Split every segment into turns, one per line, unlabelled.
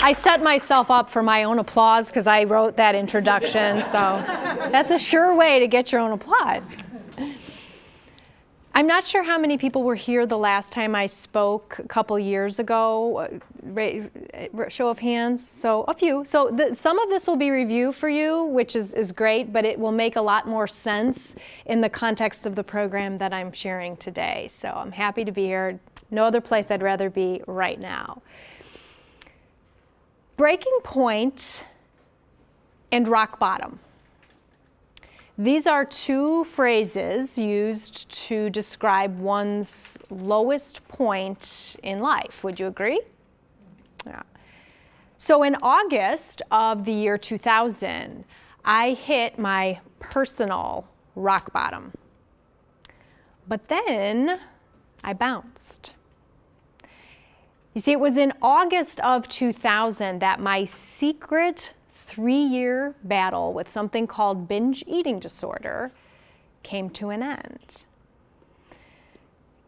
I set myself up for my own applause because I wrote that introduction, so that's a sure way to get your own applause. I'm not sure how many people were here the last time I spoke a couple years ago. Show of hands. So a few. So some of this will be review for you, which is great, but it will make a lot more sense in the context of the program that I'm sharing today. So I'm happy to be here. No other place I'd rather be right now. Breaking point and rock bottom. These are two phrases used to describe one's lowest point in life. Would you agree? Yeah. So in August of the year 2000, I hit my personal rock bottom. But then I bounced. You see, it was in August of 2000 that my secret 3-year battle with something called binge eating disorder came to an end.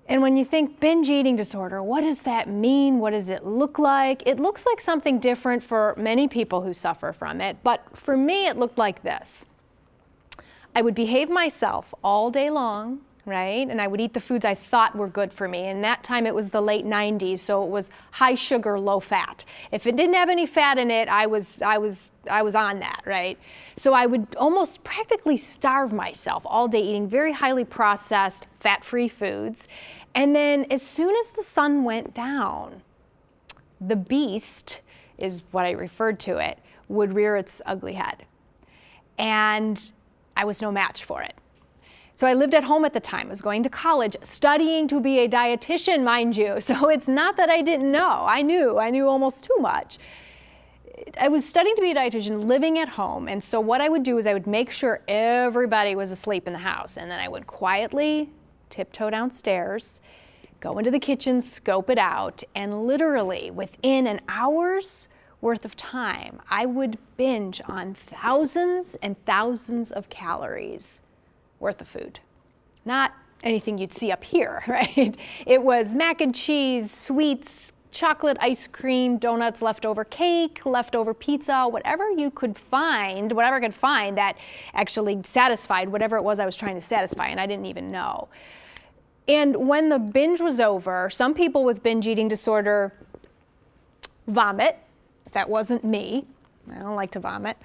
And when you think binge eating disorder, what does that mean? What does it look like? It looks like something different for many people who suffer from it, but for me it looked like this. I would behave myself all day long, right? And I would eat the foods I thought were good for me. And that time it was the late 90s, so it was high sugar, low fat. If it didn't have any fat in it, I was on that, right? So I would almost practically starve myself all day eating very highly processed, fat-free foods. And then as soon as the sun went down, the beast, is what I referred to it, would rear its ugly head. And I was no match for it. So I lived at home at the time. I was going to college, studying to be a dietitian, mind you. So it's not that I didn't know. I knew almost too much. I was studying to be a dietitian, living at home. And so what I would do is I would make sure everybody was asleep in the house. And then I would quietly tiptoe downstairs, go into the kitchen, scope it out. And literally within an hour's worth of time, I would binge on thousands and thousands of calories worth of food. Not anything you'd see up here, right? It was mac and cheese, sweets, chocolate ice cream, donuts, leftover cake, leftover pizza, whatever I could find that actually satisfied whatever it was I was trying to satisfy, and I didn't even know. And when the binge was over, some people with binge eating disorder vomit. That wasn't me. I don't like to vomit.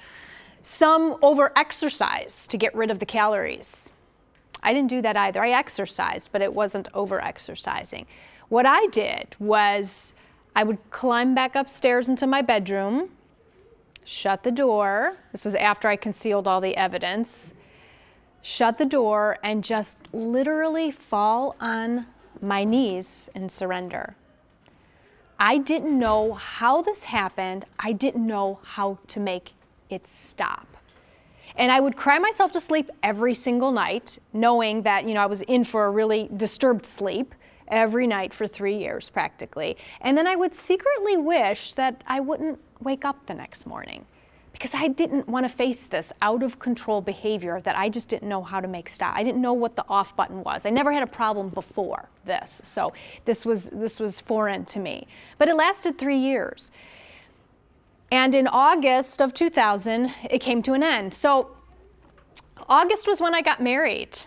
Some over-exercise to get rid of the calories. I didn't do that either. I exercised, but it wasn't over-exercising. What I did was I would climb back upstairs into my bedroom, shut the door. This was after I concealed all the evidence. Shut the door and just literally fall on my knees and surrender. I didn't know how this happened. I didn't know how to make it stop. And I would cry myself to sleep every single night, knowing that, I was in for a really disturbed sleep every night for 3 years practically. And then I would secretly wish that I wouldn't wake up the next morning because I didn't want to face this out of control behavior that I just didn't know how to make stop. I didn't know what the off button was. I never had a problem before this, so this was foreign to me. But it lasted 3 years. And in August of 2000, it came to an end. So August was when I got married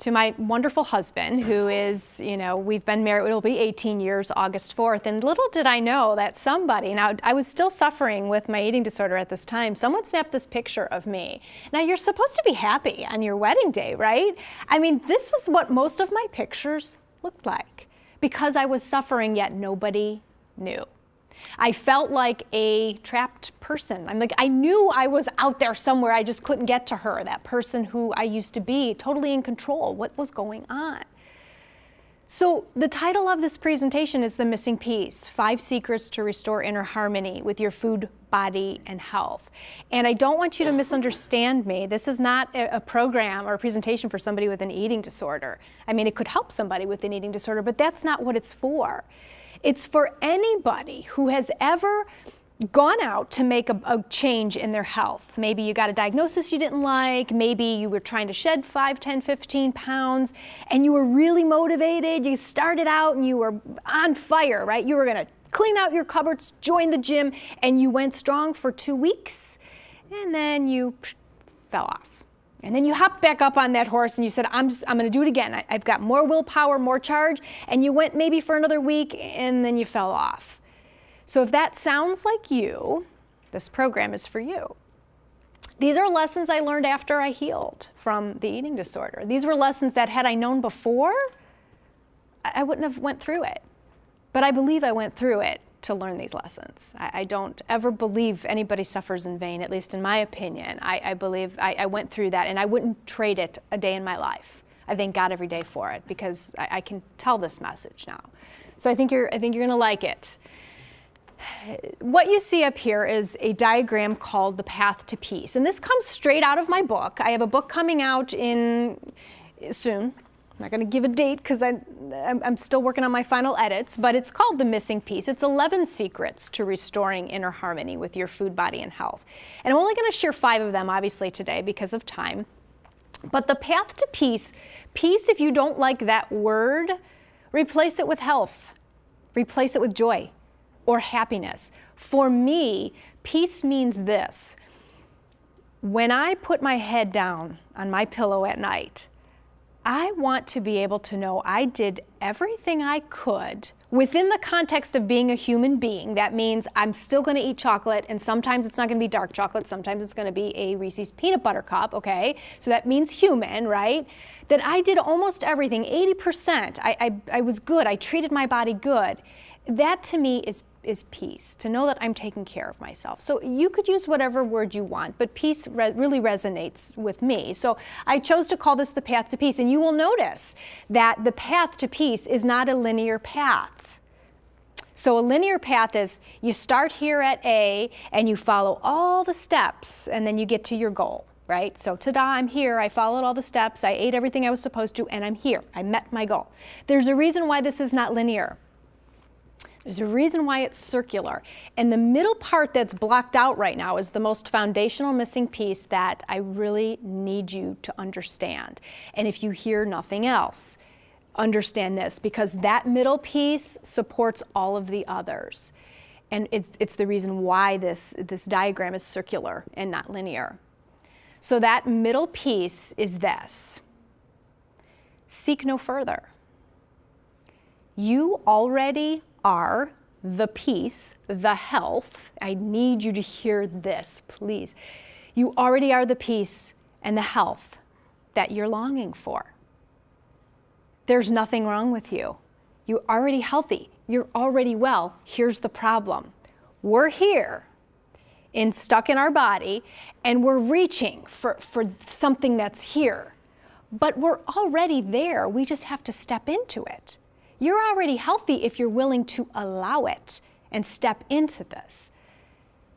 to my wonderful husband, who is, we've been married, it'll be 18 years, August 4th. And little did I know that somebody, now I was still suffering with my eating disorder at this time, someone snapped this picture of me. Now you're supposed to be happy on your wedding day, right? I mean, this was what most of my pictures looked like because I was suffering, yet nobody knew. I felt like a trapped person. I knew I was out there somewhere. I just couldn't get to her, that person who I used to be, totally in control. What was going on? So the title of this presentation is The Missing Piece, 5 Secrets to Restore Inner Harmony with Your Food, Body, and Health. And I don't want you to misunderstand me. This is not a program or a presentation for somebody with an eating disorder. I mean, it could help somebody with an eating disorder, but that's not what it's for. It's for anybody who has ever gone out to make a change in their health. Maybe you got a diagnosis you didn't like, maybe you were trying to shed 5, 10, 15 pounds, and you were really motivated. You started out and you were on fire, right? You were gonna clean out your cupboards, join the gym, and you went strong for 2 weeks, and then you fell off. And then you hopped back up on that horse and you said, I'm going to do it again. I've got more willpower, more charge. And you went maybe for another week and then you fell off. So if that sounds like you, this program is for you. These are lessons I learned after I healed from the eating disorder. These were lessons that had I known before, I wouldn't have went through it. But I believe I went through it to learn these lessons. I don't ever believe anybody suffers in vain, at least in my opinion. I believe I went through that, and I wouldn't trade it a day in my life. I thank God every day for it, because I can tell this message now. So I think you're going to like it. What you see up here is a diagram called the Path to Peace, and this comes straight out of my book. I have a book coming out in soon. I'm not going to give a date because I'm still working on my final edits, but it's called The Missing Piece. It's 11 secrets to restoring inner harmony with your food, body, and health. And I'm only going to share 5 of them, obviously, today because of time. But the path to peace, peace, if you don't like that word, replace it with health. Replace it with joy or happiness. For me, peace means this. When I put my head down on my pillow at night, I want to be able to know I did everything I could within the context of being a human being. That means I'm still going to eat chocolate, and sometimes it's not going to be dark chocolate, sometimes it's going to be a Reese's peanut butter cup, okay? So that means human, right? That I did almost everything, 80%. I was good, I treated my body good. That to me is peace, to know that I'm taking care of myself. So you could use whatever word you want, but peace really resonates with me. So I chose to call this the path to peace, and you will notice that the path to peace is not a linear path. So a linear path is you start here at A and you follow all the steps and then you get to your goal, right? So ta-da, I'm here, I followed all the steps, I ate everything I was supposed to, and I'm here, I met my goal. There's a reason why this is not linear. There's a reason why it's circular. And the middle part that's blocked out right now is the most foundational missing piece that I really need you to understand. And if you hear nothing else, understand this, because that middle piece supports all of the others. And it's the reason why this diagram is circular and not linear. So that middle piece is this. Seek no further. You already are the peace, the health. I need you to hear this, please. You already are the peace and the health that you're longing for. There's nothing wrong with you. You're already healthy. You're already well. Here's the problem. We're here stuck in our body, and we're reaching for something that's here. But we're already there. We just have to step into it. You're already healthy if you're willing to allow it and step into this.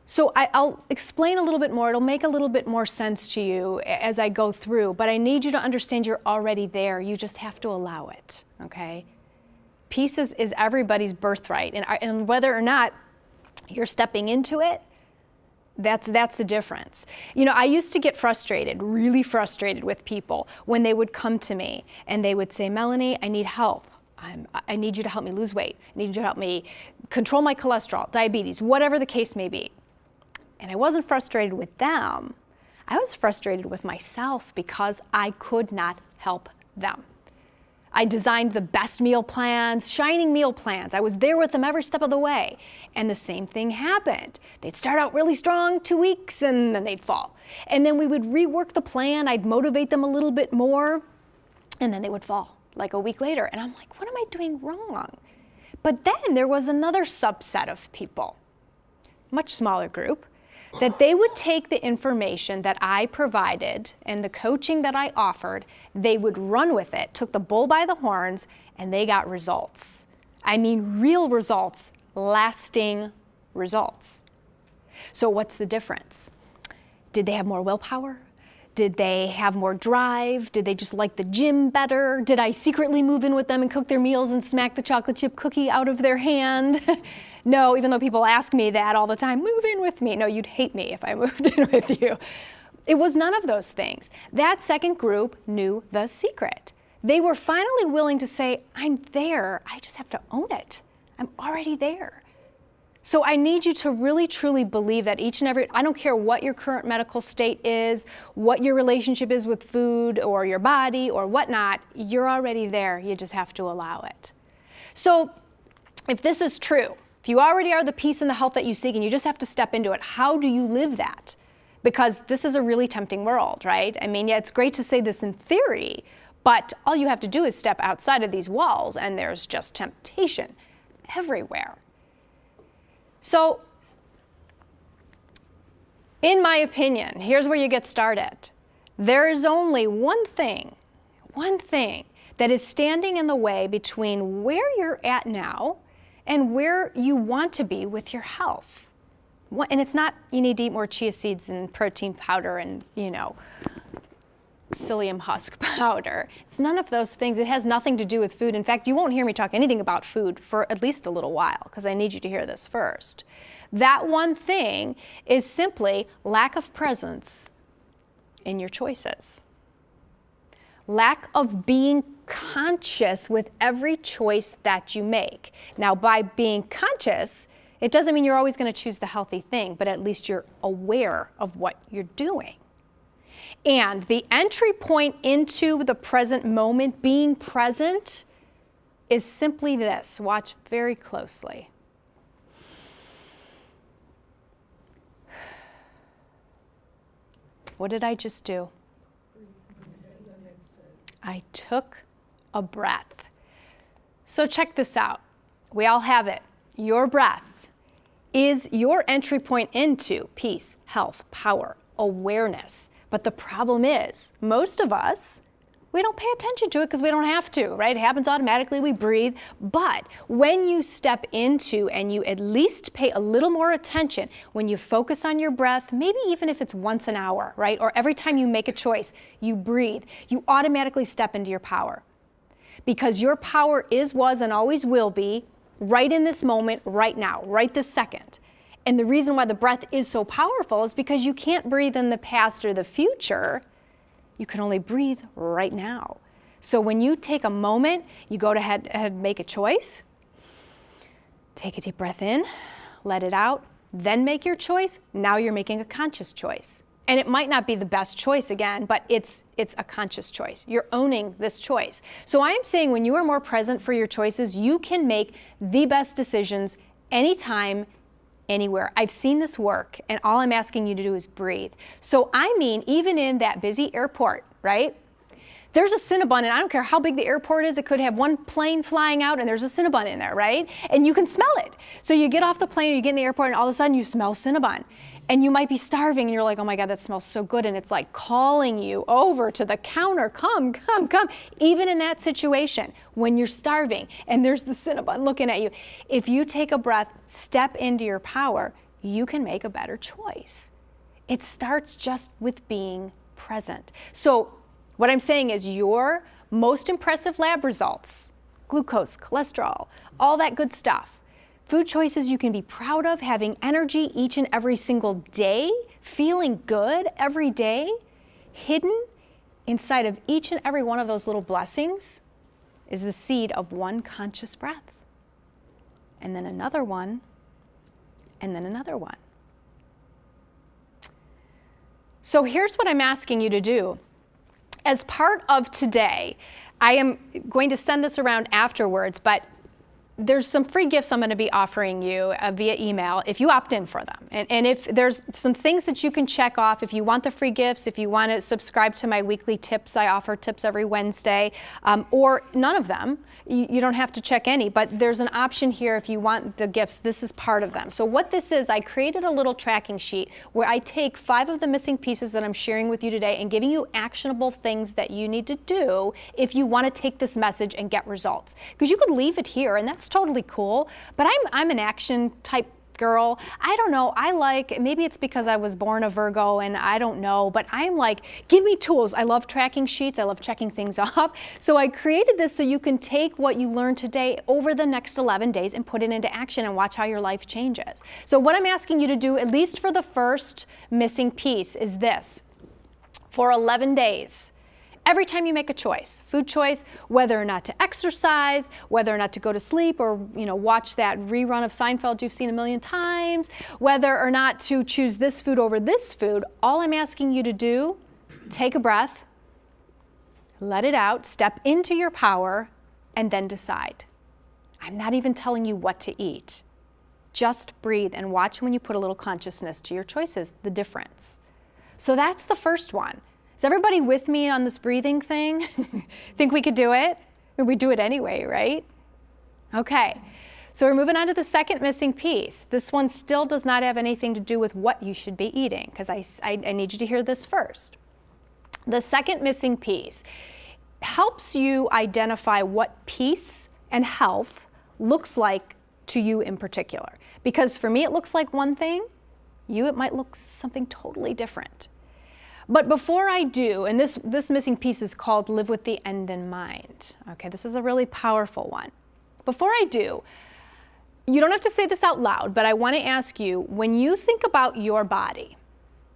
So I'll explain a little bit more. It'll make a little bit more sense to you as I go through, but I need you to understand you're already there. You just have to allow it, okay? Peace is everybody's birthright, and whether or not you're stepping into it, that's the difference. You know, I used to get frustrated, really frustrated with people when they would come to me and they would say, Melanie, I need help. I need you to help me lose weight. I need you to help me control my cholesterol, diabetes, whatever the case may be. And I wasn't frustrated with them. I was frustrated with myself because I could not help them. I designed the best meal plans, shining meal plans. I was there with them every step of the way. And the same thing happened. They'd start out really strong, 2 weeks, and then they'd fall. And then we would rework the plan. I'd motivate them a little bit more, and then they would fall like a week later. And I'm like, what am I doing wrong? But then there was another subset of people, much smaller group, that they would take the information that I provided and the coaching that I offered, they would run with it, took the bull by the horns, and they got results. I mean, real results, lasting results. So what's the difference? Did they have more willpower? Did they have more drive? Did they just like the gym better? Did I secretly move in with them and cook their meals and smack the chocolate chip cookie out of their hand? No, even though people ask me that all the time, move in with me. No, you'd hate me if I moved in with you. It was none of those things. That second group knew the secret. They were finally willing to say, I'm there, I just have to own it. I'm already there. So I need you to really, truly believe that each and every, I don't care what your current medical state is, what your relationship is with food or your body or whatnot, you're already there. You just have to allow it. So if this is true, if you already are the peace and the health that you seek and you just have to step into it, how do you live that? Because this is a really tempting world, right? I mean, yeah, it's great to say this in theory, but all you have to do is step outside of these walls and there's just temptation everywhere. So, in my opinion, here's where you get started. There is only one thing that is standing in the way between where you're at now and where you want to be with your health. And it's not you need to eat more chia seeds and protein powder and, psyllium husk powder. It's none of those things. It has nothing to do with food. In fact, you won't hear me talk anything about food for at least a little while because I need you to hear this first. That one thing is simply lack of presence in your choices. Lack of being conscious with every choice that you make. Now, by being conscious, it doesn't mean you're always going to choose the healthy thing, but at least you're aware of what you're doing. And the entry point into the present moment, being present, is simply this. Watch very closely. What did I just do? I took a breath. So check this out. We all have it. Your breath is your entry point into peace, health, power, awareness. But the problem is, most of us, we don't pay attention to it because we don't have to, right? It happens automatically, we breathe. But when you step into and you at least pay a little more attention, when you focus on your breath, maybe even if it's once an hour, right? Or every time you make a choice, you breathe, you automatically step into your power. Because your power is, was, and always will be right in this moment, right now, right this second. And the reason why the breath is so powerful is because you can't breathe in the past or the future. You can only breathe right now. So when you take a moment, you go ahead and make a choice. Take a deep breath in, let it out, then make your choice. Now you're making a conscious choice. And it might not be the best choice again, but it's a conscious choice. You're owning this choice. So I'm saying when you are more present for your choices, you can make the best decisions anytime, anywhere. I've seen this work, and all I'm asking you to do is breathe. So I mean, even in that busy airport, right? There's a Cinnabon, and I don't care how big the airport is, it could have one plane flying out and there's a Cinnabon in there, right? And you can smell it. So you get off the plane or you get in the airport and all of a sudden you smell Cinnabon. And you might be starving and you're like, oh my God, that smells so good. And it's like calling you over to the counter, come, come, come. Even in that situation, when you're starving and there's the Cinnabon looking at you, if you take a breath, step into your power, you can make a better choice. It starts just with being present. So what I'm saying is your most impressive lab results, glucose, cholesterol, all that good stuff, food choices you can be proud of, having energy each and every single day, feeling good every day, hidden inside of each and every one of those little blessings is the seed of one conscious breath. And then another one, and then another one. So here's what I'm asking you to do. As part of today, I am going to send this around afterwards, but there's some free gifts I'm going to be offering you via email if you opt in for them. And if there's some things that you can check off, if you want the free gifts, if you want to subscribe to my weekly tips, I offer tips every Wednesday, or none of them, you don't have to check any, but there's an option here if you want the gifts, this is part of them. So what this is, I created a little tracking sheet where I take 5 of the missing pieces that I'm sharing with you today and giving you actionable things that you need to do if you want to take this message and get results. Because you could leave it here and that's totally cool, but I'm an action type girl. I don't know, maybe it's because I was born a Virgo and I don't know, but I'm like, give me tools. I love tracking sheets, I love checking things off. So I created this so you can take what you learned today over the next 11 days and put it into action and watch how your life changes. So what I'm asking you to do, at least for the first missing piece, is this. For 11 days, Every time you make a choice, food choice, whether or not to exercise, whether or not to go to sleep or watch that rerun of Seinfeld you've seen a million times, whether or not to choose this food over this food, all I'm asking you to do, take a breath, let it out, step into your power, and then decide. I'm not even telling you what to eat. Just breathe and watch when you put a little consciousness to your choices, the difference. So that's the first one. Is everybody with me on this breathing thing? Think we could do it? We do it anyway, right? Okay, so we're moving on to the second missing piece. This one still does not have anything to do with what you should be eating, because I need you to hear this first. The second missing piece helps you identify what peace and health looks like to you in particular. Because for me it looks like one thing, it might look something totally different. But before I do, and this missing piece is called live with the end in mind. Okay, this is a really powerful one. Before I do, you don't have to say this out loud, but I want to ask you, when you think about your body,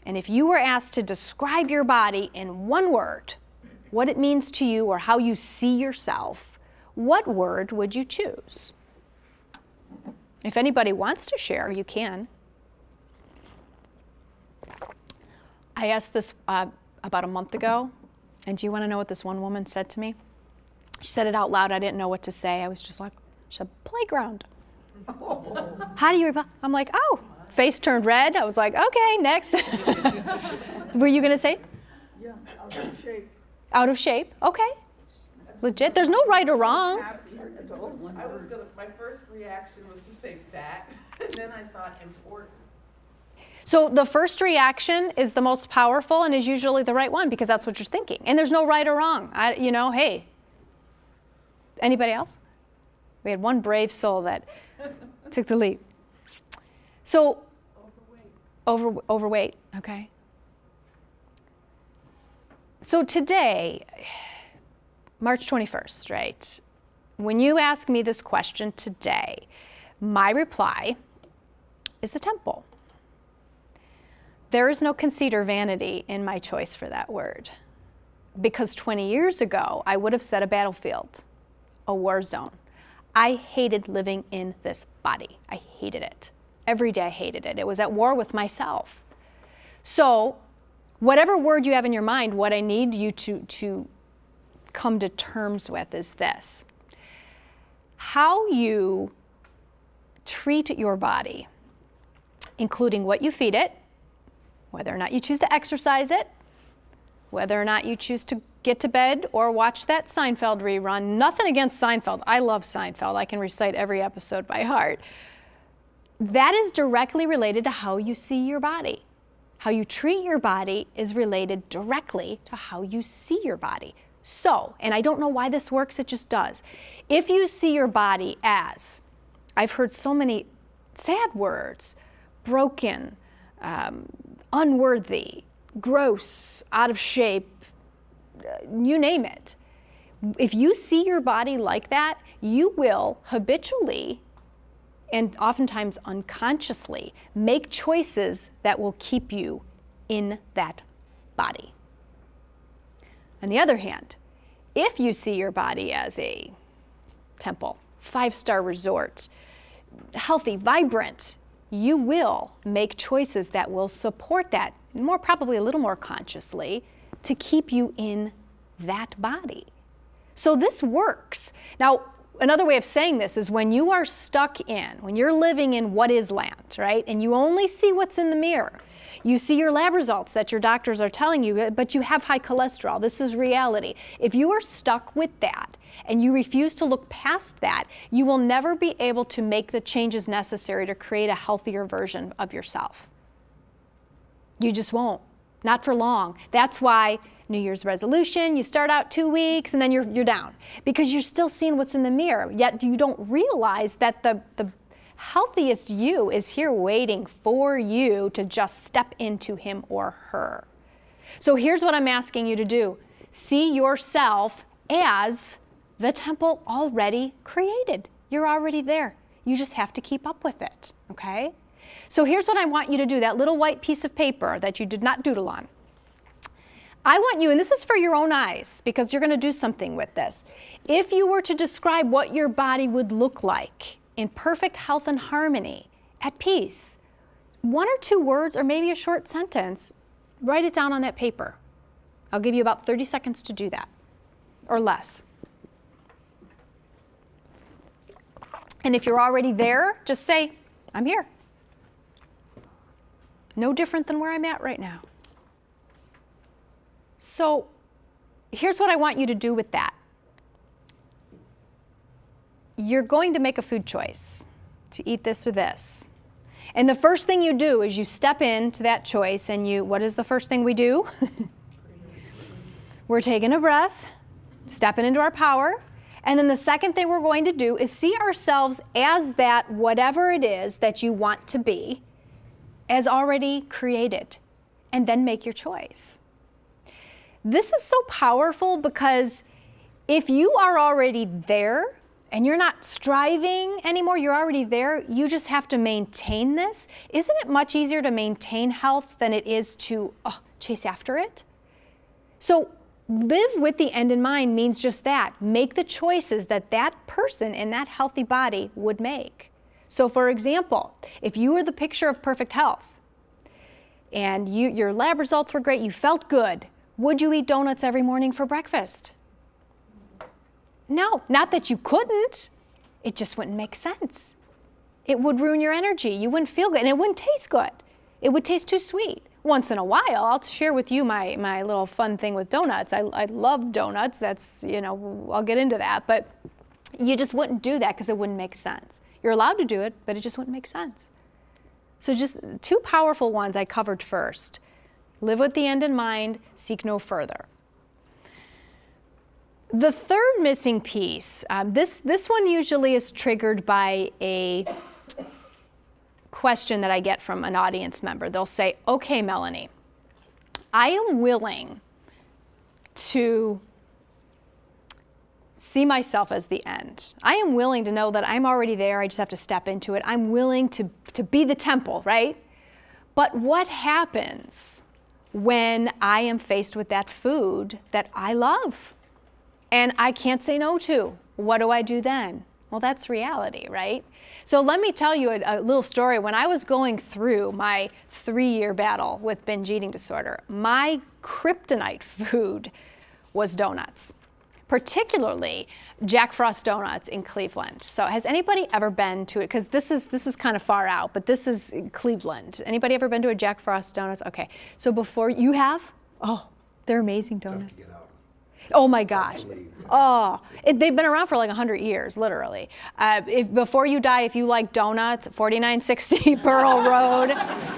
and if you were asked to describe your body in one word, what it means to you or how you see yourself, what word would you choose? If anybody wants to share, you can. I asked this about a month ago, and do you want to know what this one woman said to me? She said it out loud. I didn't know what to say. I was just like, she said, playground. How do you reply? I'm like, oh, face turned red. I was like, okay, next. Were you going to say?
Yeah, out of shape.
Out of shape, okay. Legit, there's no right or wrong.
My first reaction was to say fat, and then I thought important.
So the first reaction is the most powerful and is usually the right one because that's what you're thinking. And there's no right or wrong. Hey. Anybody else? We had one brave soul that took the leap. So, overweight, okay. So today, March 21st, right? When you ask me this question today, my reply is a temple. There is no conceit or vanity in my choice for that word. Because 20 years ago, I would have said a battlefield, a war zone. I hated living in this body. I hated it. Every day I hated it. It was at war with myself. So, whatever word you have in your mind, what I need you to come to terms with is this. How you treat your body, including what you feed it, whether or not you choose to exercise it, whether or not you choose to get to bed or watch that Seinfeld rerun. Nothing against Seinfeld. I love Seinfeld. I can recite every episode by heart. That is directly related to how you see your body. How you treat your body is related directly to how you see your body. So, and I don't know why this works, it just does. If you see your body as, I've heard so many sad words, broken, unworthy, gross, out of shape, you name it. If you see your body like that, you will habitually and oftentimes unconsciously make choices that will keep you in that body. On the other hand, if you see your body as a temple, 5-star resort, healthy, vibrant, you will make choices that will support that, more probably a little more consciously, to keep you in that body. So this works. Now, another way of saying this is when you are stuck in, when you're living in what is land, right? And you only see what's in the mirror. You see your lab results that your doctors are telling you, but you have high cholesterol. This is reality. If you are stuck with that and you refuse to look past that, you will never be able to make the changes necessary to create a healthier version of yourself. You just won't. Not for long. That's why New Year's resolution, you start out 2 weeks and then you're down because you're still seeing what's in the mirror. Yet you don't realize that the healthiest you is here waiting for you to just step into him or her. So here's what I'm asking you to do. See yourself as the temple already created. You're already there. You just have to keep up with it, okay? So here's what I want you to do, that little white piece of paper that you did not doodle on. I want you, and this is for your own eyes, because you're going to do something with this. If you were to describe what your body would look like in perfect health and harmony, at peace, 1 or 2 words or maybe a short sentence, write it down on that paper. I'll give you about 30 seconds to do that, or less. And if you're already there, just say, I'm here. No different than where I'm at right now. So here's what I want you to do with that. You're going to make a food choice to eat this or this. And the first thing you do is you step into that choice and what is the first thing we do? We're taking a breath, stepping into our power. And then the second thing we're going to do is see ourselves as that whatever it is that you want to be, as already created, and then make your choice. This is so powerful because if you are already there and you're not striving anymore, you're already there, you just have to maintain this. Isn't it much easier to maintain health than it is to chase after it? So live with the end in mind means just that. Make the choices that that person in that healthy body would make. So for example, if you were the picture of perfect health and your lab results were great, you felt good, would you eat donuts every morning for breakfast? No, not that you couldn't. It just wouldn't make sense. It would ruin your energy. You wouldn't feel good, and it wouldn't taste good. It would taste too sweet. Once in a while, I'll share with you my little fun thing with donuts. I love donuts. That's, I'll get into that. But you just wouldn't do that because it wouldn't make sense. You're allowed to do it, but it just wouldn't make sense. So just 2 powerful ones I covered first. Live with the end in mind, seek no further. The third missing piece, this one usually is triggered by a question that I get from an audience member. They'll say, okay, Melanie, I am willing to see myself as the end. I am willing to know that I'm already there, I just have to step into it. I'm willing to be the temple, right? But what happens when I am faced with that food that I love and I can't say no to? What do I do then? Well, that's reality, right? So let me tell you a little story. When I was going through my 3-year battle with binge eating disorder, my kryptonite food was donuts, particularly Jack Frost Donuts in Cleveland. So has anybody ever been to it? Because this is kind of far out, but this is Cleveland. Anybody ever been to a Jack Frost Donuts? Okay, so before you have? Oh, they're amazing donuts.
Tough to get out.
Oh my gosh. They've been around for like 100 years, literally. Before you die, if you like donuts, 4960 Pearl Road.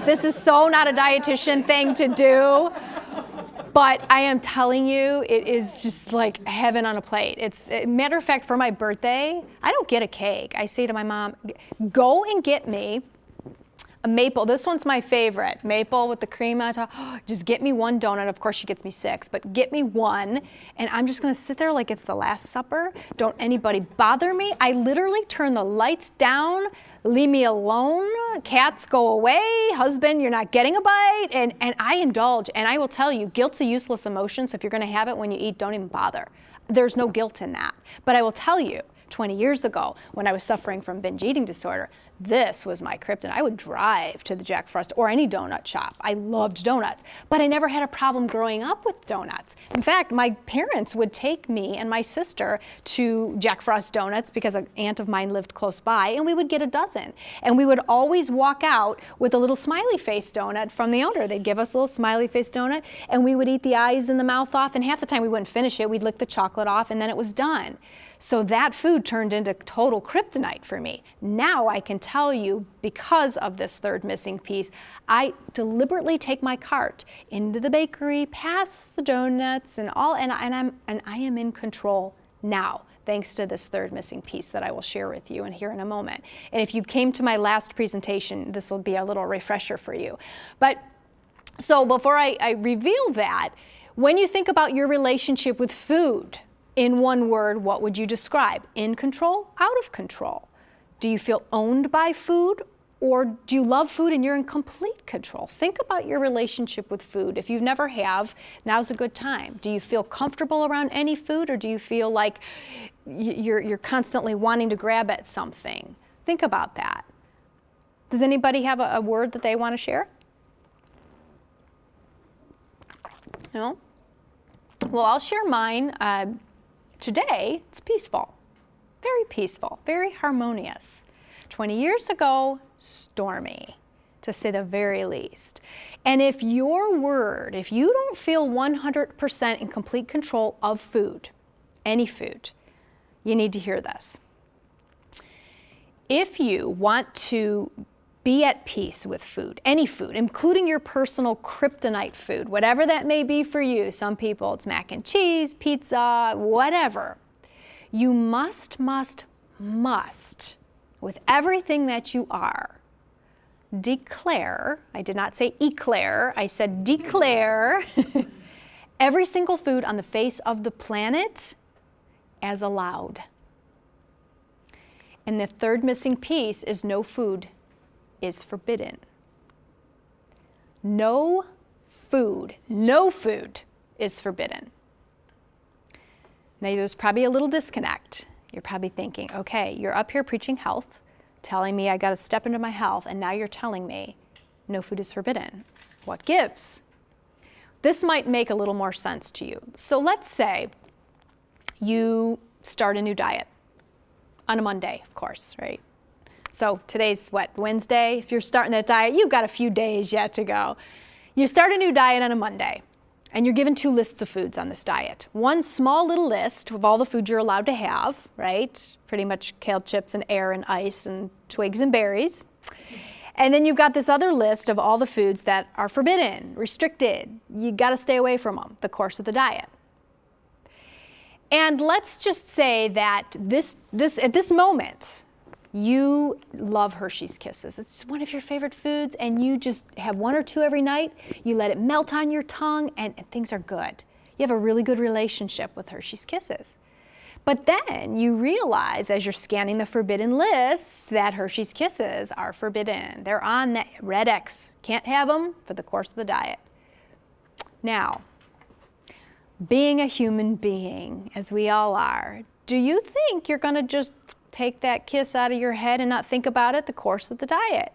This is so not a dietitian thing to do. But I am telling you, it is just like heaven on a plate. Matter of fact, for my birthday, I don't get a cake. I say to my mom, go and get me a maple. This one's my favorite. Maple with the cream on top. Just get me 1 donut. Of course, she gets me 6, but get me 1. And I'm just going to sit there like it's the Last Supper. Don't anybody bother me. I literally turn the lights down. Leave me alone. Cats go away. Husband, you're not getting a bite. And I indulge. And I will tell you, guilt's a useless emotion. So if you're going to have it when you eat, don't even bother. There's no guilt in that. But I will tell you, 20 years ago, when I was suffering from binge eating disorder, this was my kryptonite. I would drive to the Jack Frost or any donut shop. I loved donuts, but I never had a problem growing up with donuts. In fact, my parents would take me and my sister to Jack Frost Donuts because an aunt of mine lived close by, and we would get a dozen. And we would always walk out with a little smiley face donut from the owner. They'd give us a little smiley face donut, and we would eat the eyes and the mouth off, and half the time we wouldn't finish it. We'd lick the chocolate off, and then it was done. So that food turned into total kryptonite for me. Now I can tell you, because of this third missing piece, I deliberately take my cart into the bakery, past the donuts and all, and I am in control now, thanks to this third missing piece that I will share with you and here in a moment. And if you came to my last presentation, this will be a little refresher for you. But so before I reveal that, when you think about your relationship with food, in one word, what would you describe? In control, out of control? Do you feel owned by food, Or do you love food and you're in complete control? Think about your relationship with food. If you never have, now's a good time. Do you feel comfortable around any food, or do you feel like you're constantly wanting to grab at something? Think about that. Does anybody have a word that they want to share? No? Well, I'll share mine. Today, it's peaceful. Very peaceful, very harmonious. 20 years ago, stormy, to say the very least. And if you don't feel 100% in complete control of food, any food, you need to hear this. If you want to be at peace with food, any food, including your personal kryptonite food, whatever that may be for you, some people it's mac and cheese, pizza, whatever, you must, with everything that you are, declare, I did not say eclaire, I said declare every single food on the face of the planet as allowed. And the third missing piece is no food is forbidden. No food is forbidden. Now there's probably a little disconnect. You're probably thinking, okay, you're up here preaching health, telling me I got to step into my health, and now you're telling me no food is forbidden. What gives? This might make a little more sense to you. So let's say you start a new diet on a Monday, of course, right? So today's what, Wednesday? If you're starting that diet, you've got a few days yet to go. You start a new diet on a Monday, and you're given 2 lists of foods on this diet. One small little list of all the foods you're allowed to have, right? Pretty much kale chips and air and ice and twigs and berries. And then you've got this other list of all the foods that are forbidden, restricted. You got to stay away from them, the course of the diet. And let's just say that at this moment, you love Hershey's Kisses. It's one of your favorite foods, and you just have 1 or 2 every night. You let it melt on your tongue, and things are good. You have a really good relationship with Hershey's Kisses. But then you realize, as you're scanning the forbidden list, that Hershey's Kisses are forbidden. They're on that red X. Can't have them for the course of the diet. Now, being a human being, as we all are, do you think you're going to just take that kiss out of your head and not think about it the course of the diet?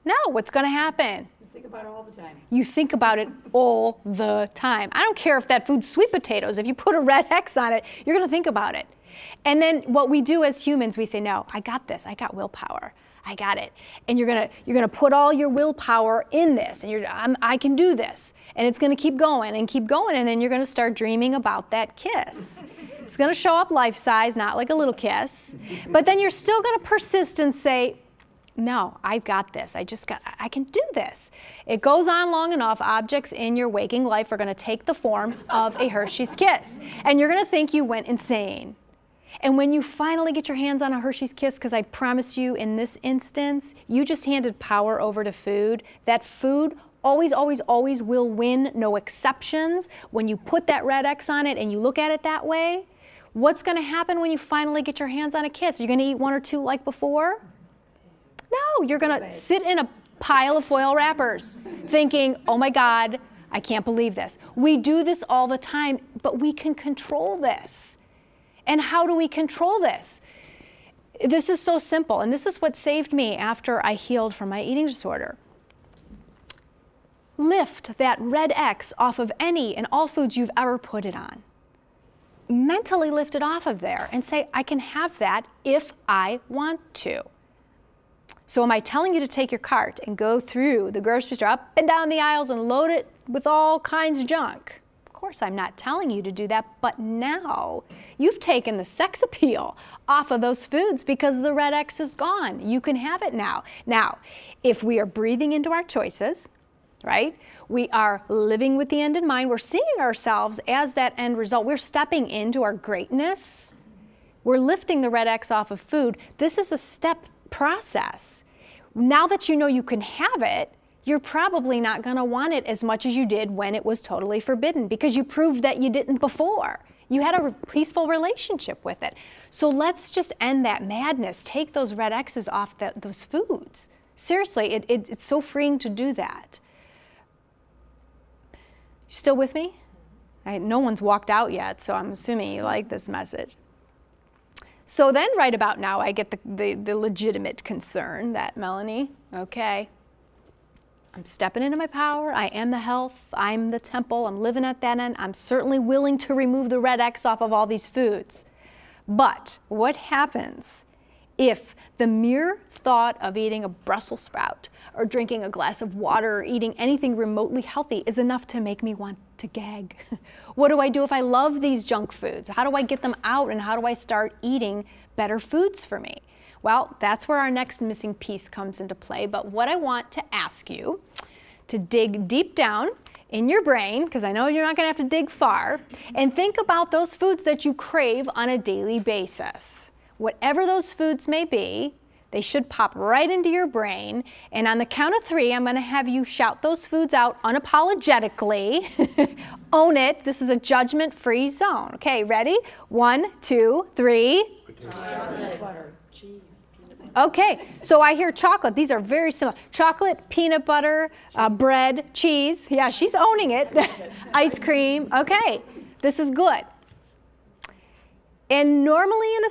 No, what's going to happen?
You think about it all the time.
You think about it all the time. I don't care if that food's sweet potatoes. If you put a red X on it, you're going to think about it. And then what we do as humans, we say, no, I got this. I got willpower. I got it. And you're gonna put all your willpower in this, and I can do this. And it's gonna keep going, and then you're gonna start dreaming about that kiss. It's gonna show up life-size, not like a little kiss. But then you're still gonna persist and say, no, I've got this. I can do this. It goes on long enough, objects in your waking life are gonna take the form of a Hershey's Kiss. And you're gonna think you went insane. And when you finally get your hands on a Hershey's Kiss, because I promise you in this instance, you just handed power over to food. That food always, always, always will win, no exceptions. When you put that red X on it and you look at it that way, what's going to happen when you finally get your hands on a kiss? You're going to eat 1 or 2 like before? No, you're going to sit in a pile of foil wrappers thinking, oh my God, I can't believe this. We do this all the time, but we can control this. And how do we control this? This is so simple, and this is what saved me after I healed from my eating disorder. Lift that red X off of any and all foods you've ever put it on. Mentally lift it off of there and say, I can have that if I want to. So am I telling you to take your cart and go through the grocery store, up and down the aisles, and load it with all kinds of junk? Of course, I'm not telling you to do that, but now you've taken the sex appeal off of those foods because the red X is gone. You can have it now. Now, if we are breathing into our choices, right? We are living with the end in mind. We're seeing ourselves as that end result. We're stepping into our greatness. We're lifting the red X off of food. This is a step process. Now that you know you can have it, you're probably not going to want it as much as you did when it was totally forbidden, because you proved that you didn't before. You had a peaceful relationship with it. So let's just end that madness. Take those red X's off those foods. Seriously, it's so freeing to do that. Still with me? No one's walked out yet, so I'm assuming you like this message. So then right about now, I get the legitimate concern that, Melanie, okay, I'm stepping into my power. I am the health. I'm the temple. I'm living at that end. I'm certainly willing to remove the red X off of all these foods. But what happens if the mere thought of eating a Brussels sprout or drinking a glass of water or eating anything remotely healthy is enough to make me want to gag? What do I do if I love these junk foods? How do I get them out, and how do I start eating better foods for me? Well, that's where our next missing piece comes into play. But what I want to ask you to dig deep down in your brain, because I know you're not going to have to dig far, and think about those foods that you crave on a daily basis. Whatever those foods may be, they should pop right into your brain. And on the count of 3, I'm going to have you shout those foods out unapologetically. Own it. This is a judgment-free zone. Okay, ready? 1, 2, 3.
Chocolate, butter, cheese, peanut butter.
Okay, so I hear chocolate. These are very similar. Chocolate, peanut butter, bread, cheese. Yeah, she's owning it. Ice cream. Okay, this is good. And normally in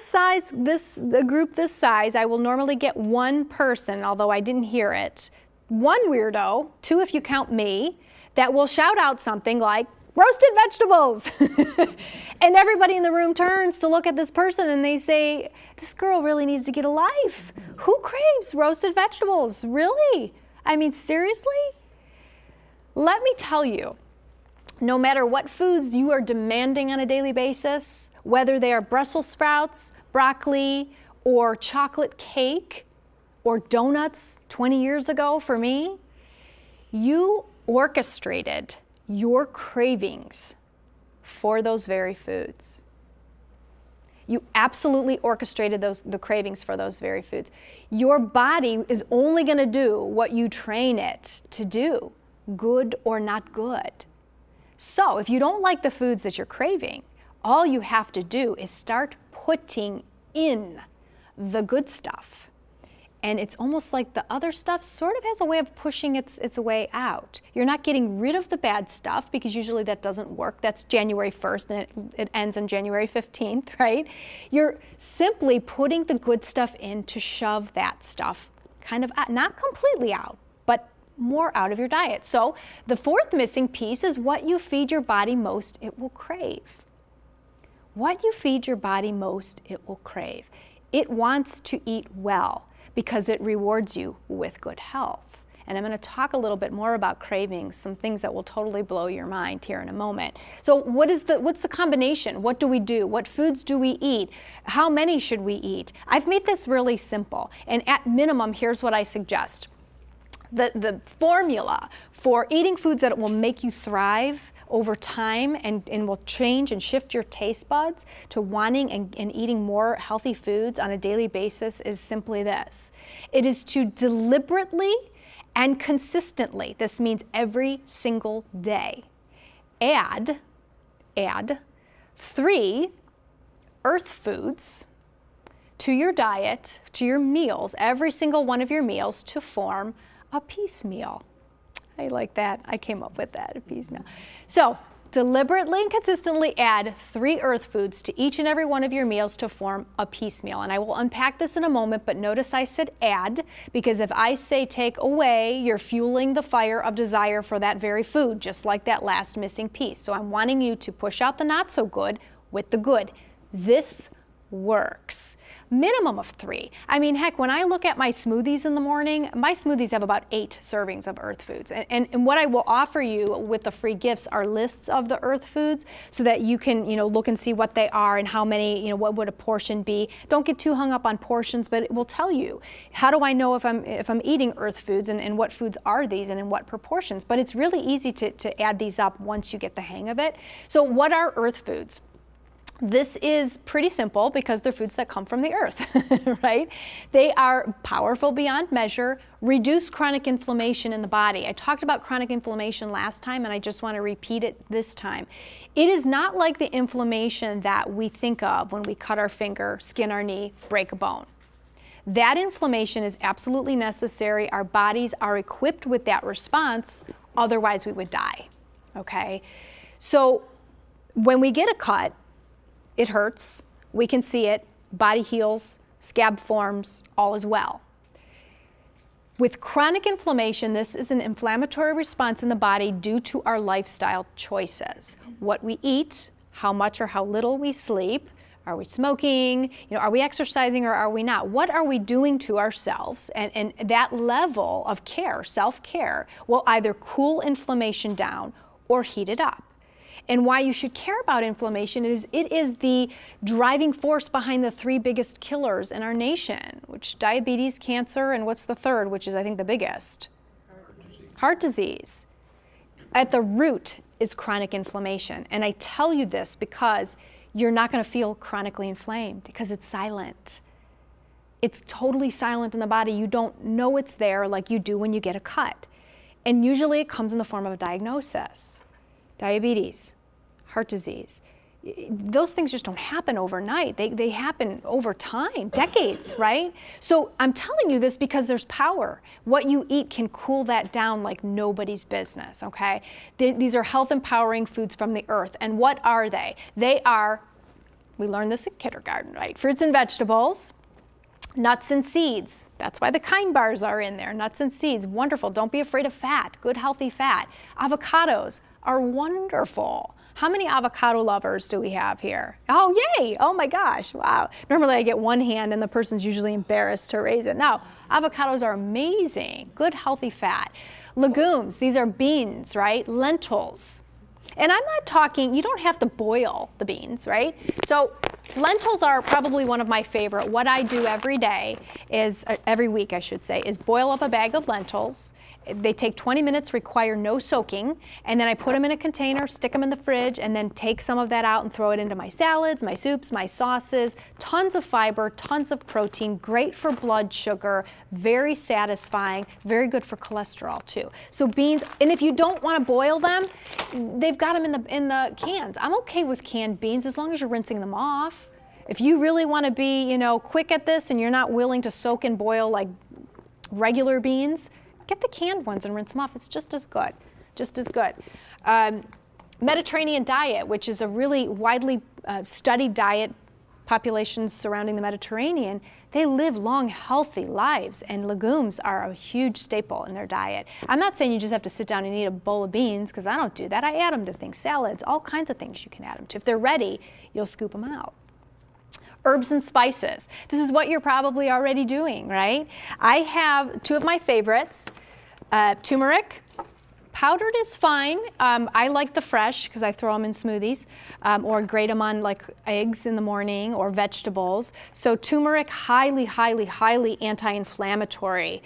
a group this size, I will normally get one person, although I didn't hear it, one weirdo, 2 if you count me, that will shout out something like, roasted vegetables. And everybody in the room turns to look at this person and they say, this girl really needs to get a life. Who craves roasted vegetables? Really? I mean, seriously? Let me tell you, no matter what foods you are demanding on a daily basis, whether they are Brussels sprouts, broccoli, or chocolate cake, or donuts 20 years ago for me, you orchestrated your cravings for those very foods. You absolutely orchestrated the cravings for those very foods. Your body is only going to do what you train it to do, good or not good. So if you don't like the foods that you're craving, all you have to do is start putting in the good stuff. And it's almost like the other stuff sort of has a way of pushing its way out. You're not getting rid of the bad stuff, because usually that doesn't work. That's January 1st and it ends on January 15th, right? You're simply putting the good stuff in to shove that stuff kind of out, not completely out, but more out of your diet. So the 4th missing piece is what you feed your body most, it will crave. What you feed your body most, it will crave. It wants to eat well, because it rewards you with good health. And I'm going to talk a little bit more about cravings, some things that will totally blow your mind here in a moment. So what's the combination? What do we do? What foods do we eat? How many should we eat? I've made this really simple. And at minimum, here's what I suggest. The formula for eating foods that will make you thrive over time and will change and shift your taste buds to wanting and eating more healthy foods on a daily basis is simply this. It is to deliberately and consistently, this means every single day, add 3 earth foods to your diet, to your meals, every single one of your meals, to form a peace meal. I like that. I came up with that, a peace meal. So deliberately and consistently add 3 earth foods to each and every one of your meals to form a peace meal. And I will unpack this in a moment, but notice I said add, because if I say take away, you're fueling the fire of desire for that very food, just like that last missing piece. So I'm wanting you to push out the not so good with the good. This works. Minimum of 3. I mean, heck, when I look at my smoothies in the morning, my smoothies have about 8 servings of earth foods. And what I will offer you with the free gifts are lists of the earth foods so that you can, look and see what they are and how many, what would a portion be. Don't get too hung up on portions, but it will tell you. How do I know if I'm eating earth foods and what foods are these and in what proportions? But it's really easy to add these up once you get the hang of it. So what are earth foods? This is pretty simple because they're foods that come from the earth, right? They are powerful beyond measure, reduce chronic inflammation in the body. I talked about chronic inflammation last time, and I just want to repeat it this time. It is not like the inflammation that we think of when we cut our finger, skin our knee, break a bone. That inflammation is absolutely necessary. Our bodies are equipped with that response, otherwise we would die, okay? So when we get a cut, it hurts, we can see it, body heals, scab forms, all is well. With chronic inflammation, this is an inflammatory response in the body due to our lifestyle choices. What we eat, how much or how little we sleep, are we smoking, are we exercising or are we not? What are we doing to ourselves? And that level of care, self-care, will either cool inflammation down or heat it up. And why you should care about inflammation is it is the driving force behind the 3 biggest killers in our nation, which diabetes, cancer, and what's the third, which is I think the biggest? Heart disease. At the root is chronic inflammation. And I tell you this because you're not going to feel chronically inflamed because it's silent. It's totally silent in the body. You don't know it's there like you do when you get a cut. And usually it comes in the form of a diagnosis. Diabetes, heart disease. Those things just don't happen overnight. They happen over time, decades, right? So I'm telling you this because there's power. What you eat can cool that down like nobody's business, okay? These are health empowering foods from the earth. And what are they? They are, we learned this in kindergarten, right? Fruits and vegetables, nuts and seeds. That's why the Kind bars are in there. Nuts and seeds, wonderful. Don't be afraid of fat, good healthy fat. Avocados are wonderful. How many avocado lovers do we have here? Oh, yay! Oh my gosh, wow. Normally I get one hand and the person's usually embarrassed to raise it. No, avocados are amazing, good healthy fat. Legumes, these are beans, right? Lentils. And I'm not talking, you don't have to boil the beans, right? So lentils are probably one of my favorite. What I do every day is, every week I should say, is boil up a bag of lentils. They take 20 minutes, require no soaking, and then I put them in a container, stick them in the fridge, and then take some of that out and throw it into my salads, my soups, my sauces. Tons of fiber, tons of protein, great for blood sugar, very satisfying, very good for cholesterol too. So beans, and if you don't want to boil them, they've got them in the cans. I'm okay with canned beans as long as you're rinsing them off. If you really want to be, quick at this and you're not willing to soak and boil like regular beans, get the canned ones and rinse them off. It's just as good, just as good. Mediterranean diet, which is a really widely studied diet, populations surrounding the Mediterranean, they live long, healthy lives, and legumes are a huge staple in their diet. I'm not saying you just have to sit down and eat a bowl of beans, because I don't do that. I add them to things, salads, all kinds of things you can add them to. If they're ready, you'll scoop them out. Herbs and spices. This is what you're probably already doing, right? I have 2 of my favorites. Turmeric. Powdered is fine. I like the fresh because I throw them in smoothies or grate them on like eggs in the morning or vegetables. So turmeric, highly, highly, highly anti-inflammatory.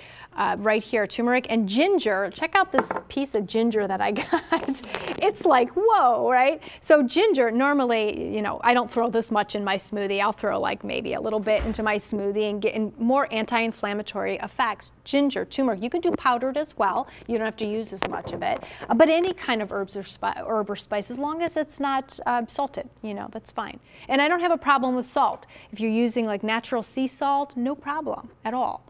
Right here, turmeric and ginger. Check out this piece of ginger that I got. It's like, whoa, right? So ginger, normally, I don't throw this much in my smoothie. I'll throw like maybe a little bit into my smoothie and get in more anti-inflammatory effects. Ginger, turmeric, you can do powdered as well. You don't have to use as much of it. But any kind of herbs or herb or spice, as long as it's not salted, that's fine. And I don't have a problem with salt. If you're using like natural sea salt, no problem at all.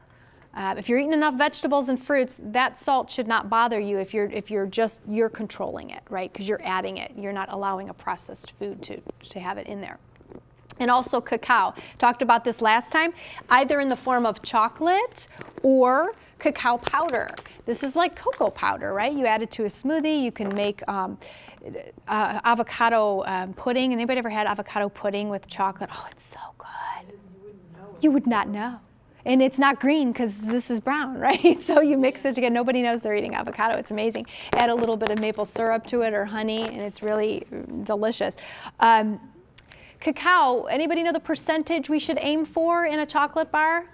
If you're eating enough vegetables and fruits, that salt should not bother you if you're controlling it, right? Because you're adding it. You're not allowing a processed food to have it in there. And also cacao. Talked about this last time, either in the form of chocolate or cacao powder. This is like cocoa powder, right? You add it to a smoothie. You can make avocado pudding. Anybody ever had avocado pudding with chocolate? Oh, it's so good. You would not know. And it's not green because this is brown, right? So you mix it together. Nobody knows they're eating avocado. It's amazing. Add a little bit of maple syrup to it or honey, and it's really delicious. Cacao, anybody know the percentage we should aim for in a chocolate bar?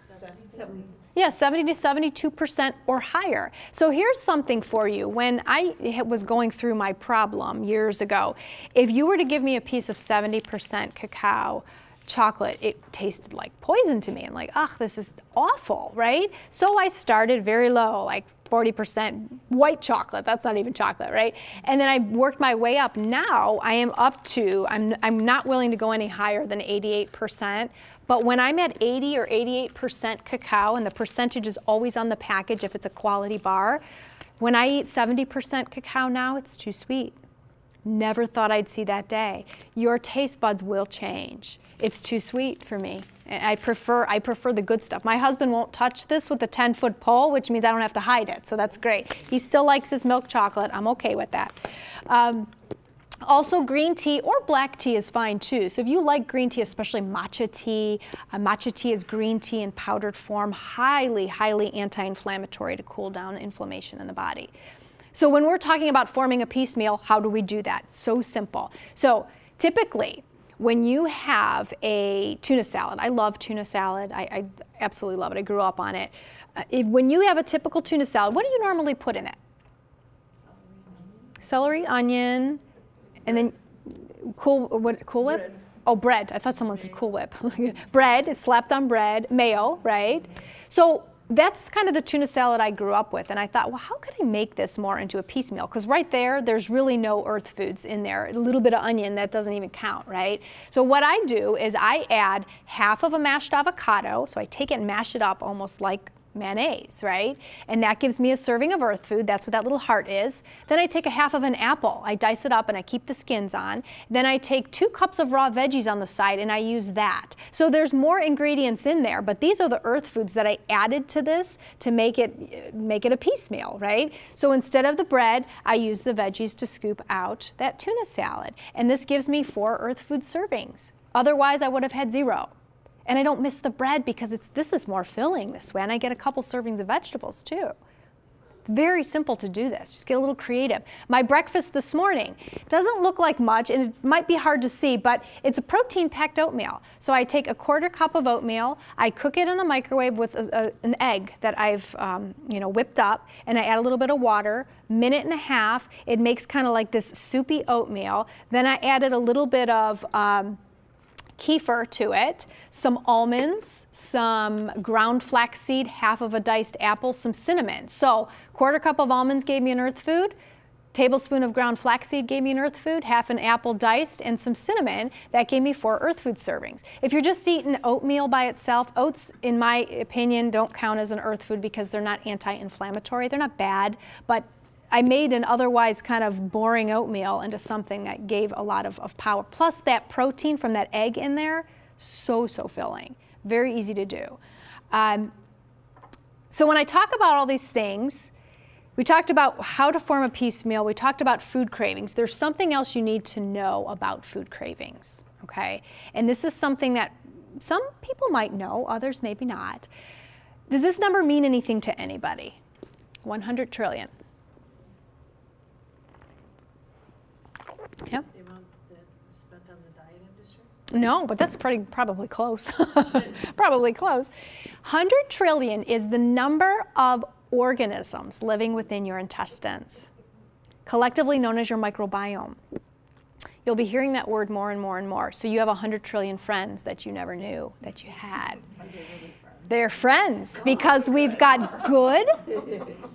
70. Yeah, 70 to 72% or higher. So here's something for you. When I was going through my problem years ago, if you were to give me a piece of 70% cacao, chocolate, it tasted like poison to me. I'm like, ugh, this is awful, right? So I started very low, like 40% white chocolate. That's not even chocolate, right? And then I worked my way up. Now I am up to, I'm not willing to go any higher than 88%. But when I'm at 80 or 88% cacao, and the percentage is always on the package if it's a quality bar, when I eat 70% cacao now, it's too sweet. Never thought I'd see that day. Your taste buds will change. It's too sweet for me. I prefer the good stuff. My husband won't touch this with a 10-foot pole, which means I don't have to hide it, so that's great. He still likes his milk chocolate. I'm okay with that. Also, green tea or black tea is fine too. So if you like green tea, especially matcha tea is green tea in powdered form, highly, highly anti-inflammatory to cool down inflammation in the body. So when we're talking about forming a peace meal, how do we do that? So simple. So typically, when you have a tuna salad, I love tuna salad. I absolutely love it. I grew up on it. When you have a typical tuna salad, what do you normally put in it? Celery, onion, and then Cool Whip?
Bread.
Oh, bread. I thought someone said Cool Whip. Bread, it's slapped on bread, mayo, right? So that's kind of the tuna salad I grew up with. And I thought, well, how could I make this more into a piece meal? Because right there's really no earth foods in there. A little bit of onion, that doesn't even count, right? So what I do is I add half of a mashed avocado. So I take it and mash it up almost like mayonnaise, right? And that gives me a serving of earth food. That's what that little heart is. Then I take a half of an apple. I dice it up and I keep the skins on. Then I take 2 cups of raw veggies on the side and I use that. So there's more ingredients in there, but these are the earth foods that I added to this to make it a piece meal, right? So instead of the bread, I use the veggies to scoop out that tuna salad. And this gives me 4 earth food servings. Otherwise, I would have had 0. And I don't miss the bread because this is more filling this way, and I get a couple servings of vegetables too. It's very simple to do this. Just get a little creative. My breakfast this morning doesn't look like much, and it might be hard to see, but it's a protein-packed oatmeal. So I take a 1/4 cup of oatmeal, I cook it in the microwave with an egg that I've whipped up, and I add a little bit of water, 1.5 minutes. It makes kind of like this soupy oatmeal. Then I added a little bit of kefir to it, some almonds, some ground flaxseed, half of a diced apple, some cinnamon. So 1/4 cup of almonds gave me an earth food, tablespoon of ground flaxseed gave me an earth food, half an apple diced, and some cinnamon. That gave me 4 earth food servings. If you're just eating oatmeal by itself, oats, in my opinion, don't count as an earth food because they're not anti-inflammatory. They're not bad, but I made an otherwise kind of boring oatmeal into something that gave a lot of power. Plus that protein from that egg in there, so filling. Very easy to do. So when I talk about all these things, we talked about how to form a peace meal. We talked about food cravings. There's something else you need to know about food cravings, okay? And this is something that some people might know, others maybe not. Does this number mean anything to anybody? 100 trillion. Yep.
The amount that's spent on the diet industry?
No, but that's probably close. Probably close. 100 trillion is the number of organisms living within your intestines, collectively known as your microbiome. You'll be hearing that word more and more and more. So you have 100 trillion friends that you never knew that you had. They're friends because we've got good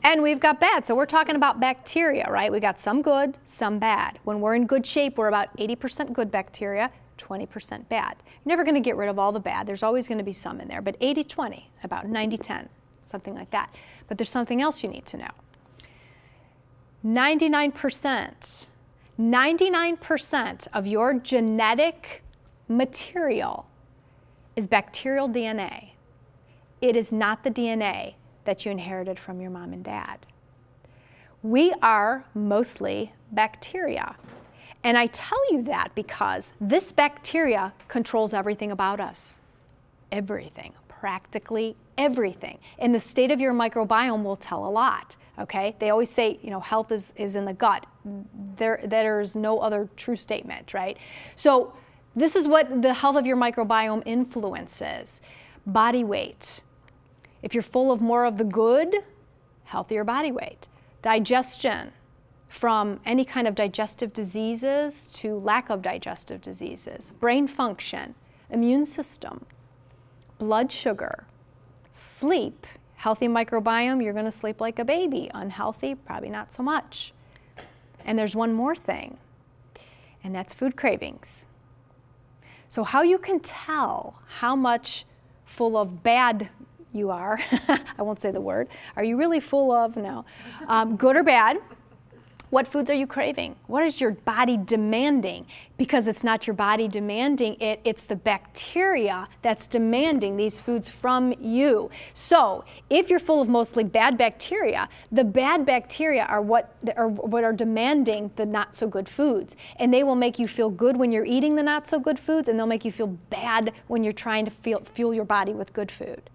and we've got bad. So we're talking about bacteria, right? We got some good, some bad. When we're in good shape, we're about 80% good bacteria, 20% bad. You're never going to get rid of all the bad. There's always going to be some in there, but 80-20, about 90-10, something like that. But there's something else you need to know. 99% of your genetic material is bacterial DNA. It is not the DNA that you inherited from your mom and dad. We are mostly bacteria. And I tell you that because this bacteria controls everything about us. Everything, practically everything. And the state of your microbiome will tell a lot, okay? They always say, health is in the gut. There's no other true statement, right? So this is what the health of your microbiome influences. Body weight. If you're full of more of the good, healthier body weight. Digestion, from any kind of digestive diseases to lack of digestive diseases. Brain function, immune system, blood sugar, sleep, healthy microbiome, you're going to sleep like a baby. Unhealthy, probably not so much. And there's one more thing, and that's food cravings. So how you can tell how much full of bad you are, I won't say the word, are you really full of, no, good or bad? What foods are you craving? What is your body demanding? Because it's not your body demanding it, it's the bacteria that's demanding these foods from you. So if you're full of mostly bad bacteria, the bad bacteria are what are demanding the not so good foods. And they will make you feel good when you're eating the not so good foods, and they'll make you feel bad when you're trying to fuel your body with good food.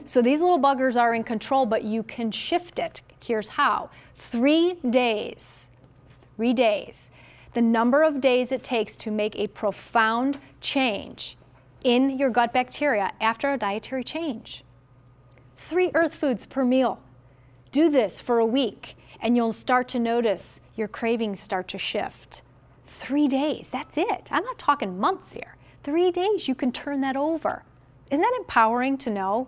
So these little buggers are in control, but you can shift it. Here's how. 3 days, the number of days it takes to make a profound change in your gut bacteria after a dietary change. 3 earth foods per meal. Do this for a week, and you'll start to notice your cravings start to shift. 3 days, that's it. I'm not talking months here. 3 days, you can turn that over. Isn't that empowering to know?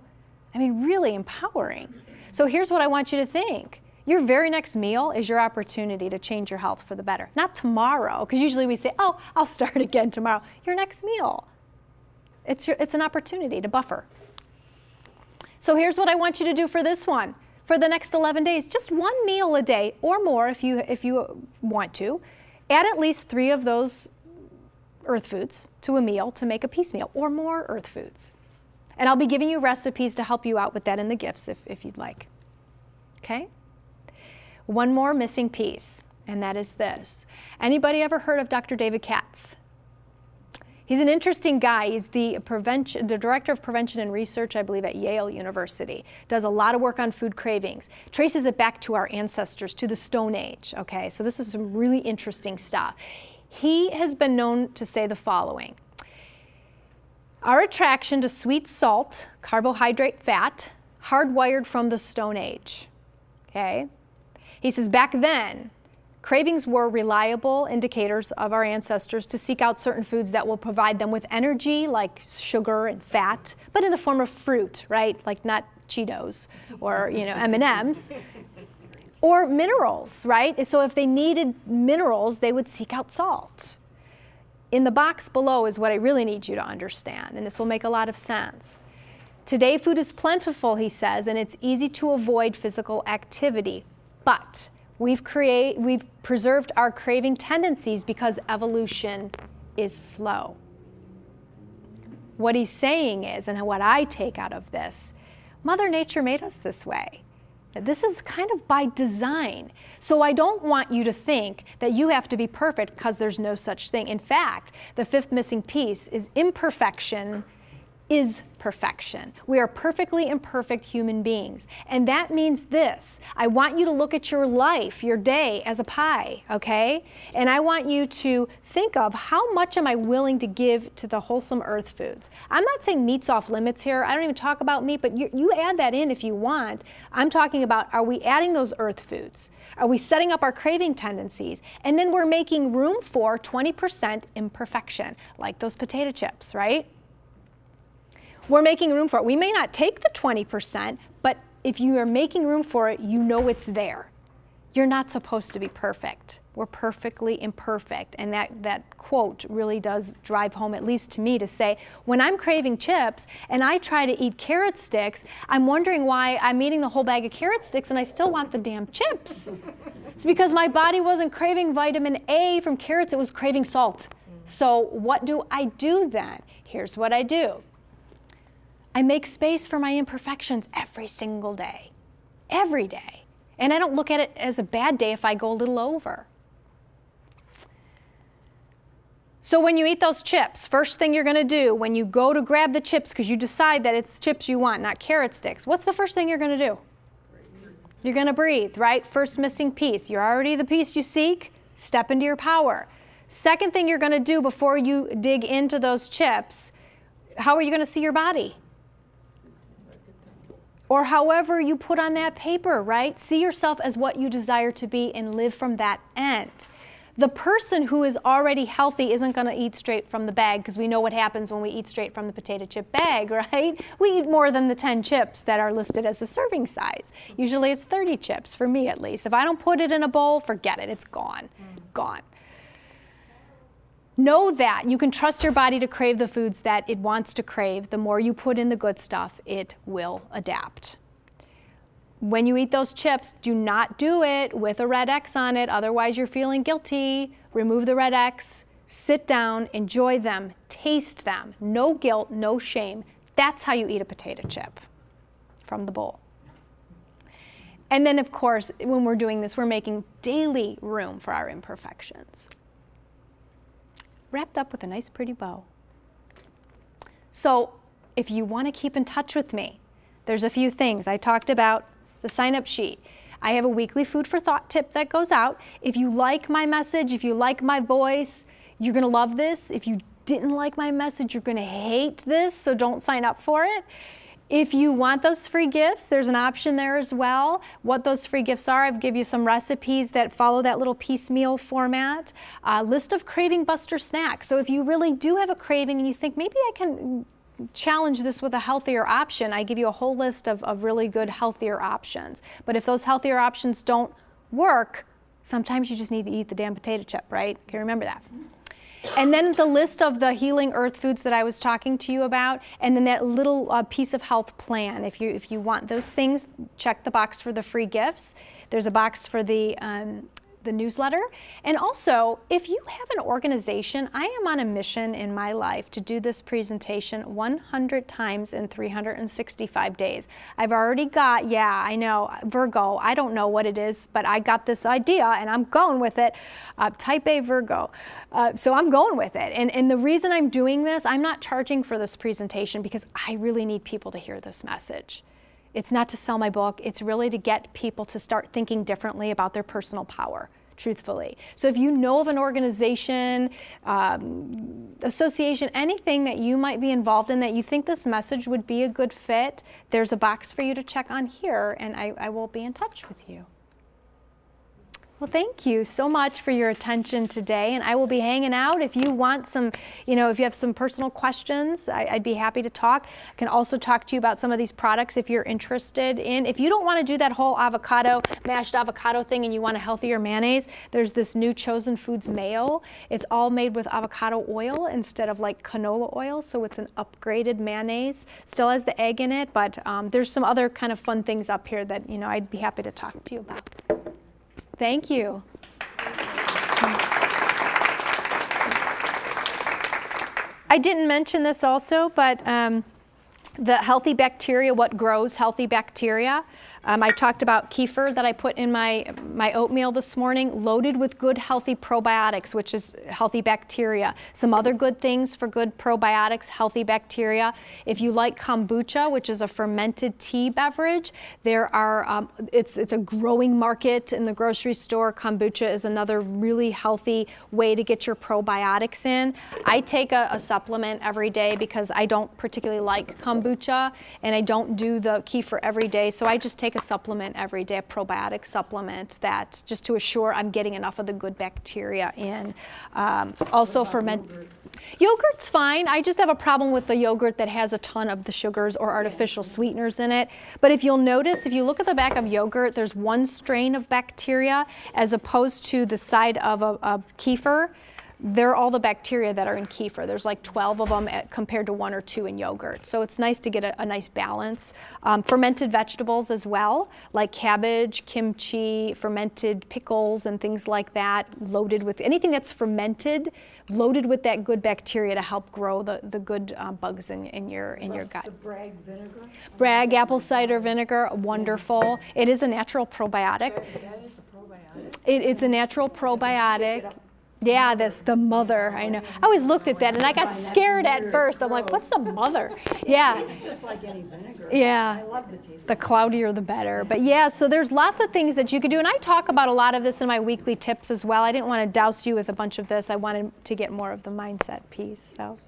I mean, really empowering. So here's what I want you to think. Your very next meal is your opportunity to change your health for the better. Not tomorrow, because usually we say, oh, I'll start again tomorrow. Your next meal. It's an opportunity to buffer. So here's what I want you to do for this one. For the next 11 days, just 1 meal a day or more if you want to. Add at least 3 of those earth foods to a meal to make a peace meal, or more earth foods. And I'll be giving you recipes to help you out with that in the gifts if you'd like. Okay? One more missing piece, and that is this. Anybody ever heard of Dr. David Katz? He's an interesting guy. He's the director of prevention and research, I believe, at Yale University. Does a lot of work on food cravings. Traces it back to our ancestors, to the Stone Age. Okay, so this is some really interesting stuff. He has been known to say the following. Our attraction to sweet salt, carbohydrate, fat, hardwired from the Stone Age. Okay? He says back then, cravings were reliable indicators of our ancestors to seek out certain foods that will provide them with energy, like sugar and fat, but in the form of fruit, right? Like not Cheetos or M&Ms. Or minerals, right? So if they needed minerals, they would seek out salt. In the box below is what I really need you to understand, and this will make a lot of sense. Today, food is plentiful, he says, and it's easy to avoid physical activity. But we've preserved our craving tendencies because evolution is slow. What he's saying is, and what I take out of this, Mother Nature made us this way. This is kind of by design. So I don't want you to think that you have to be perfect because there's no such thing. In fact, the 5th missing piece is imperfection is perfection. We are perfectly imperfect human beings. And that means this. I want you to look at your life, your day, as a pie, okay? And I want you to think of how much am I willing to give to the wholesome earth foods. I'm not saying meat's off limits here. I don't even talk about meat, but you add that in if you want. I'm talking about, are we adding those earth foods? Are we setting up our craving tendencies? And then we're making room for 20% imperfection, like those potato chips, right? We're making room for it. We may not take the 20%, but if you are making room for it, you know it's there. You're not supposed to be perfect. We're perfectly imperfect. And that quote really does drive home, at least to me, to say, when I'm craving chips and I try to eat carrot sticks, I'm wondering why I'm eating the whole bag of carrot sticks and I still want the damn chips. It's because my body wasn't craving vitamin A from carrots, it was craving salt. So what do I do then? Here's what I do. I make space for my imperfections every single day, every day. And I don't look at it as a bad day if I go a little over. So when you eat those chips, first thing you're gonna do when you go to grab the chips, because you decide that it's the chips you want, not carrot sticks, what's the first thing you're gonna do? You're gonna breathe, right? First missing piece. You're already the piece you seek, step into your power. Second thing you're gonna do before you dig into those chips, how are you gonna see your body? Or however you put on that paper, right? See yourself as what you desire to be and live from that end. The person who is already healthy isn't going to eat straight from the bag, because we know what happens when we eat straight from the potato chip bag, right? We eat more than the 10 chips that are listed as a serving size. Usually it's 30 chips, for me at least. If I don't put it in a bowl, forget it, it's gone, gone. Know that you can trust your body to crave the foods that it wants to crave. The more you put in the good stuff, it will adapt. When you eat those chips, do not do it with a red X on it, otherwise you're feeling guilty. Remove the red X, sit down, enjoy them, taste them. No guilt, no shame. That's how you eat a potato chip from the bowl. And then, of course, when we're doing this, we're making daily room for our imperfections. Wrapped up with a nice pretty bow. So if you want to keep in touch with me, there's a few things. I talked about the sign-up sheet. I have a weekly food for thought tip that goes out. If you like my message, if you like my voice, you're going to love this. If you didn't like my message, you're going to hate this, so don't sign up for it. If you want those free gifts, there's an option there as well. What those free gifts are, I've given you some recipes that follow that little piecemeal format. A list of craving buster snacks. So if you really do have a craving and you think maybe I can challenge this with a healthier option, I give you a whole list of really good healthier options. But if those healthier options don't work, sometimes you just need to eat the damn potato chip, right? Okay, remember that. And then the list of the healing earth foods that I was talking to you about, and then that little piece of health plan. If you want those things, check the box for the free gifts. There's a box for the newsletter. And also, if you have an organization, I am on a mission in my life to do this presentation 100 times in 365 days. I've already got, yeah, I know, Virgo, I don't know what it is, but I got this idea and I'm going with it. Type A Virgo. So I'm going with it. And the reason I'm doing this, I'm not charging for this presentation because I really need people to hear this message. It's not to sell my book, it's really to get people to start thinking differently about their personal power, truthfully. So if you know of an organization, association, anything that you might be involved in that you think this message would be a good fit, there's a box for you to check on here, and I will be in touch with you. Well, thank you so much for your attention today, and I will be hanging out. If you want some, if you have some personal questions, I'd be happy to talk. I can also talk to you about some of these products if you're interested in. If you don't want to do that whole mashed avocado thing and you want a healthier mayonnaise, there's this new Chosen Foods mayo. It's all made with avocado oil instead of like canola oil, so it's an upgraded mayonnaise. Still has the egg in it, but there's some other kind of fun things up here that I'd be happy to talk to you about. Thank you. I didn't mention this also, but the healthy bacteria, what grows healthy bacteria. I talked about kefir that I put in my oatmeal this morning, loaded with good healthy probiotics, which is healthy bacteria. Some other good things for good probiotics, healthy bacteria. If you like kombucha, which is a fermented tea beverage, there are, it's a growing market in the grocery store. Kombucha is another really healthy way to get your probiotics in. I take a supplement every day because I don't particularly like kombucha and I don't do the kefir every day, so I just take a supplement every day, a probiotic supplement, that just to assure I'm getting enough of the good bacteria in. Also yogurt's fine. I just have a problem with the yogurt that has a ton of the sugars or artificial sweeteners in it. But if you'll notice, if you look at the back of yogurt, there's one strain of bacteria as opposed to the side of a kefir. They're all the bacteria that are in kefir. There's like 12 of them compared to 1 or 2 in yogurt. So it's nice to get a nice balance. Fermented vegetables as well, like cabbage, kimchi, fermented pickles and things like that, loaded with anything that's fermented, loaded with that good bacteria to help grow the good bugs in your gut.
The Bragg vinegar?
Bragg apple cider vinegar, wonderful. It is a natural probiotic.
That is a probiotic.
It's a natural probiotic. Yeah, that's the mother, I know. I always looked at that and I got scared at first. I'm like, what's the mother? Yeah.
It tastes just like any vinegar.
Yeah.
I love the taste.
The cloudier the better. But yeah, so there's lots of things that you could do. And I talk about a lot of this in my weekly tips as well. I didn't want to douse you with a bunch of this. I wanted to get more of the mindset piece. So.